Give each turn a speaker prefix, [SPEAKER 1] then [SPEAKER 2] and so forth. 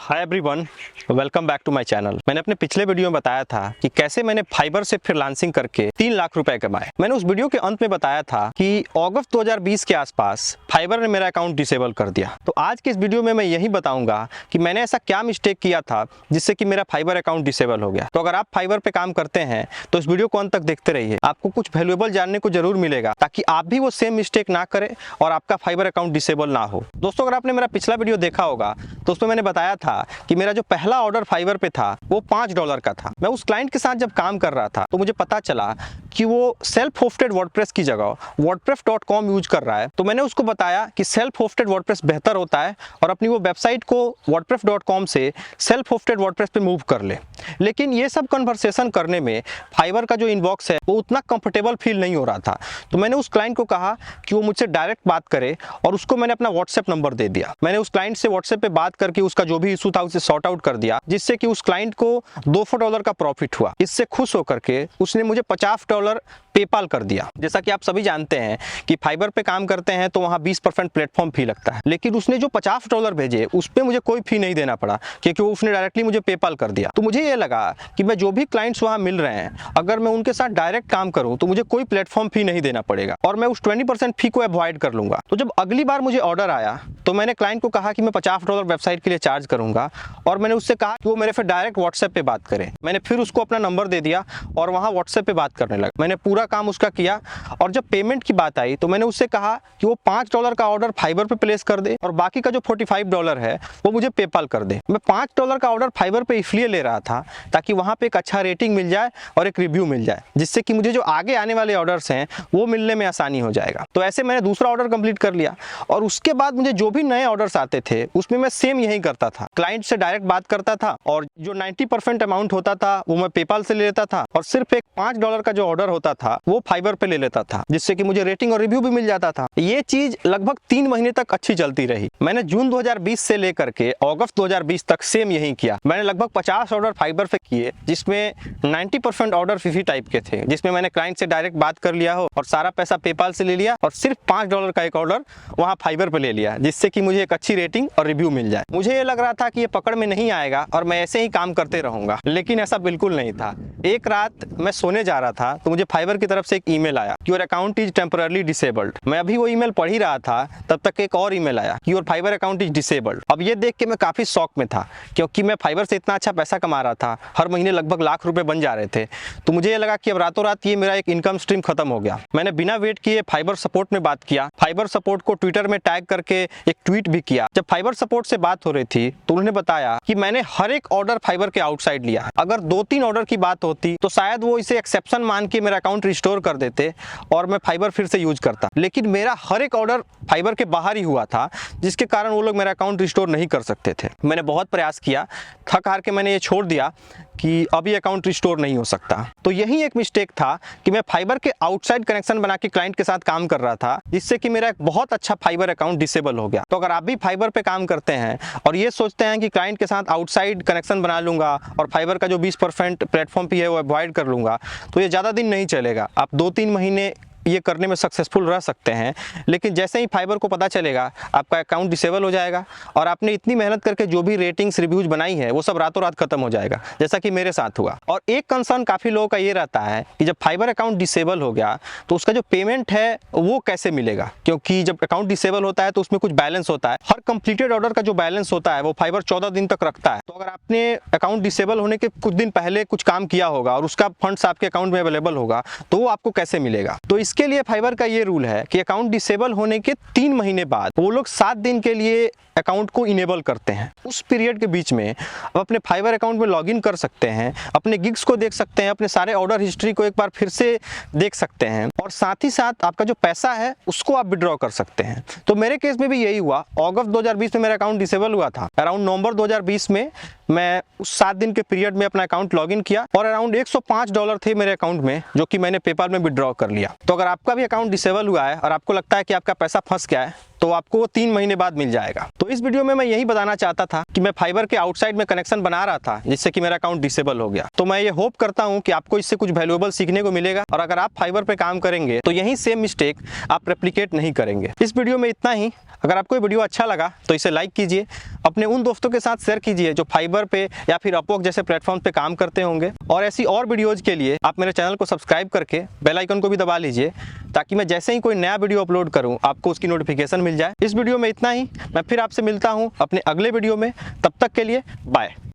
[SPEAKER 1] Hi everyone, welcome back to my channel. मैंने अपने पिछले वीडियो में बताया था कि कैसे मैंने फाइबर से फ्रीलांसिंग करके 3 लाख रुपए कमाए। मैंने उस वीडियो के अंत में बताया था कि अगस्त 2020 के आसपास फाइबर ने मेरा अकाउंट डिसेबल कर दिया। तो आज के इस वीडियो में मैं यही बताऊंगा कि मैंने ऐसा क्या मिस्टेक किया था जिससे कि मेरा फाइबर अकाउंट डिसेबल हो गया। तो अगर आप फाइबर पे काम करते हैं तो इस वीडियो को अंत तक देखते रहिए, आपको कुछ वैल्यूएबल जानने को जरूर मिलेगा ताकि आप भी वो सेम मिस्टेक ना करें और आपका फाइबर अकाउंट डिसेबल ना हो। दोस्तों, अगर आपने मेरा पिछला वीडियो देखा होगा तो उसमें मैंने बताया था कि मेरा जो पहला ऑर्डर फाइबर पे था वो $5 का था। मैं उस क्लाइंट के साथ जब काम कर रहा था तो मुझे पता चला कि वो सेल्फ होस्टेड वर्डप्रेस की जगह wordpress.com यूज कर रहा है। तो मैंने उसको बताया कि सेल्फ होस्टेड वर्डप्रेस बेहतर होता है और अपनी वो वेबसाइट को wordpress.com से सेल्फ होस्टेड वर्डप्रेस पे मूव कर ले। लेकिन ये सब कन्वर्सेशन करने में फाइबर का जो इनबॉक्स है वो उतना कंफर्टेबल फील नहीं हो रहा था। तो मैंने उस क्लाइंट को कहा कि वो मुझसे डायरेक्ट बात करे और उसको मैंने अपना व्हाट्सएप नंबर दे दिया। मैंने उस क्लाइंट से व्हाट्सएप पे बात करके उसका जो भी इशू था उसे सॉर्ट आउट कर दिया, जिससे कि उस क्लाइंट को $200 का प्रॉफिट हुआ। इससे खुश होकर के उसने मुझे $50 पेपाल कर दिया। जैसा कि आप सभी जानते हैं कि फाइबर पे काम करते हैं तो वहाँ 20% प्लेटफॉर्म फी लगता है, लेकिन उसने जो $50 भेजे उस पर मुझे कोई फी नहीं देना पड़ा क्योंकि उसने डायरेक्टली मुझे पेपाल कर दिया। तो मुझे ये लगा कि मैं जो भी क्लाइंट्स वहाँ मिल रहे हैं अगर मैं उनके साथ डायरेक्ट काम करूँ तो मुझे कोई प्लेटफॉर्म फी नहीं देना पड़ेगा और मैं उस 20% फी को अवॉइड कर लूंगा। तो जब अगली बार मुझे ऑर्डर आया तो मैंने क्लाइंट को कहा कि मैं $50 वेबसाइट के लिए चार्ज करूंगा और मैंने उससे कहा कि वो मेरे फिर डायरेक्ट व्हाट्सएप पे बात करे। मैंने फिर उसको अपना नंबर दे दिया और वहाँ व्हाट्सएप पे बात करने लगा। मैंने पूरा काम उसका किया और जब पेमेंट की बात आई तो मैंने उससे कहा कि वो $5 का ऑर्डर फाइबर पे प्लेस कर दे और बाकी का जो $45 है वो मुझे पेपाल कर दे। मैं $5 का ऑर्डर फाइबर पे इसलिए ले रहा था ताकि वहाँ पे एक अच्छा रेटिंग मिल जाए और एक रिव्यू मिल जाए, जिससे कि मुझे जो आगे आने वाले ऑर्डर्स हैं वो मिलने में आसानी हो जाएगा। तो ऐसे मैंने दूसरा ऑर्डर कंप्लीट कर लिया और उसके बाद मुझे जो भी नए ऑर्डर्स आते थे उसमें मैं सेम यही करता था, क्लाइंट से डायरेक्ट बात करता था और जो 90% अमाउंट होता था वो मैं पेपाल से ले लेता था और सिर्फ एक $5 का जो ऑर्डर होता था वो फाइबर पे ले लेता था, जिससे कि मुझे रेटिंग और रिव्यू भी मिल जाता था। ये चीज लगभग 3 महीने तक अच्छी चलती रही। मैंने जून 2020 से लेकर के अगस्त 2020 तक सेम यही किया। मैंने लगभग 50 ऑर्डर फाइबर पे किए जिसमें 90% ऑर्डर फीफी टाइप के थे, जिसमें मैंने क्लाइंट से डायरेक्ट बात कर लिया हो और सारा पैसा पेपाल से ले लिया और सिर्फ $5 का एक ऑर्डर वहाँ फाइबर पे ले लिया, जिससे कि मुझे एक अच्छी रेटिंग और रिव्यू मिल जाए। मुझे ये लग रहा था कि ये पकड़ में नहीं आएगा और मैं ऐसे ही काम करते रहूंगा, लेकिन ऐसा बिल्कुल नहीं था। एक रात मैं सोने जा रहा था तो मुझे फाइबर की तरफ से एक ईमेल आया कि your account is temporary disabled. मैं अभी वो ईमेल पढ़ ही रहा था तब तक एक और ईमेल आया कि your fibre account is disabled. अब ये देख के मैं काफी शॉक में था क्योंकि मैं फाइबर से इतना अच्छा पैसा कमा रहा था, हर महीने लगभग लाख रुपए बन जा रहे थे। तो मुझे ये लगा कि अब रातों रात ये मेरा एक इनकम स्ट्रीम खत्म हो गया। मैंने बिना वेट किए फाइबर सपोर्ट में बात किया, फाइबर सपोर्ट को ट्विटर में टैग करके एक ट्वीट भी किया। जब फाइबर सपोर्ट से बात हो रही थी तो उन्होंने बताया कि मैंने हर एक ऑर्डर फाइबर के आउटसाइड लिया। अगर 2-3 ऑर्डर की बात होती तो शायद वो इसे एक्सेप्शन मान के मेरा अकाउंट रिस्टोर कर देते और मैं फाइबर फिर से यूज करता, लेकिन मेरा हर एक ऑर्डर फाइबर के बाहर ही हुआ था, जिसके कारण वो लोग मेरा अकाउंट रिस्टोर नहीं कर सकते थे। मैंने बहुत प्रयास किया, थक हार के मैंने ये छोड़ दिया कि अभी अकाउंट रिस्टोर नहीं हो सकता। तो यही एक मिस्टेक था कि मैं फाइबर के आउटसाइड कनेक्शन बना के क्लाइंट के साथ काम कर रहा था, जिससे कि मेरा एक बहुत अच्छा फाइबर अकाउंट डिसेबल हो गया। तो अगर आप भी फाइबर पे काम करते हैं और ये सोचते हैं कि क्लाइंट के साथ आउटसाइड कनेक्शन बना लूंगा और फाइबर का जो 20% प्लेटफॉर्म फी है वो अवॉइड कर लूंगा, तो ये ज़्यादा दिन नहीं चलेगा। आप 2-3 महीने ये करने में सक्सेसफुल रह सकते हैं, लेकिन जैसे ही फाइबर को पता चलेगा आपका अकाउंट डिसेबल हो जाएगा और आपने इतनी मेहनत करके जो भी रेटिंग्स रिव्यूज बनाई है वो सब रातों रात खत्म हो जाएगा, जैसा कि मेरे साथ हुआ। और एक कंसर्न काफ़ी लोगों का ये रहता है कि जब फाइबर अकाउंट डिसेबल हो गया तो उसका जो पेमेंट है वो कैसे मिलेगा, क्योंकि जब अकाउंट डिसेबल होता है तो उसमें कुछ बैलेंस होता है। हर कंप्लीटेड ऑर्डर का जो बैलेंस होता है वो फाइबर 14 दिन तक रखता है। तो अगर आपने अकाउंट डिसेबल होने के कुछ दिन पहले कुछ काम किया होगा और उसका फंड्स आपके अकाउंट में अवेलेबल होगा तो वो आपको कैसे मिलेगा। तो इसके लिए फाइबर का ये रूल है कि अकाउंट डिसेबल होने के 3 महीने बाद वो लोग 7 दिन के लिए अकाउंट को इनेबल करते हैं। उस पीरियड के बीच में आप अपने फाइबर अकाउंट में लॉगिन कर सकते हैं, अपने गिग्स को देख सकते हैं, अपने सारे ऑर्डर हिस्ट्री को एक बार फिर से देख सकते हैं और साथ ही साथ आपका जो पैसा है उसको आप विड्रॉ कर सकते हैं। तो मेरे केस में भी यही हुआ। अगस्त 2020 में मेरा अकाउंट डिसेबल हुआ था। अराउंड नवंबर 2020 में मैं उस 7 दिन के पीरियड में अपना अकाउंट लॉगिन किया और अराउंड $105 थे मेरे अकाउंट में, जो कि मैंने पेपाल में विड्रॉ कर लिया। तो अगर आपका भी अकाउंट डिसेबल हुआ है और आपको लगता है कि आपका पैसा फंस गया है तो आपको वो 3 महीने बाद मिल जाएगा। तो इस वीडियो में मैं यही बताना चाहता था कि मैं फाइबर के आउटसाइड में कनेक्शन बना रहा था जिससे कि मेरा अकाउंट डिसेबल हो गया। तो मैं ये होप करता हूँ कि आपको इससे कुछ वैल्यूएबल सीखने को मिलेगा और अगर आप फाइबर पे काम करेंगे तो यही सेम मिस्टेक आप रेप्लिकेट नहीं करेंगे। इस वीडियो में इतना ही। अगर आपको ये वीडियो अच्छा लगा तो इसे लाइक कीजिए, अपने उन दोस्तों के साथ शेयर कीजिए जो फाइबर पे या फिर अपवर्क जैसे प्लेटफॉर्म पे काम करते होंगे, और ऐसी और वीडियोज के लिए आप मेरे चैनल को सब्सक्राइब करके बेल आइकन को भी दबा लीजिए ताकि मैं जैसे ही कोई नया वीडियो अपलोड करूं आपको उसकी नोटिफिकेशन मिल जाए। इस वीडियो में इतना ही। मैं फिर आपसे मिलता हूं अपने अगले वीडियो में। तब तक के लिए बाय।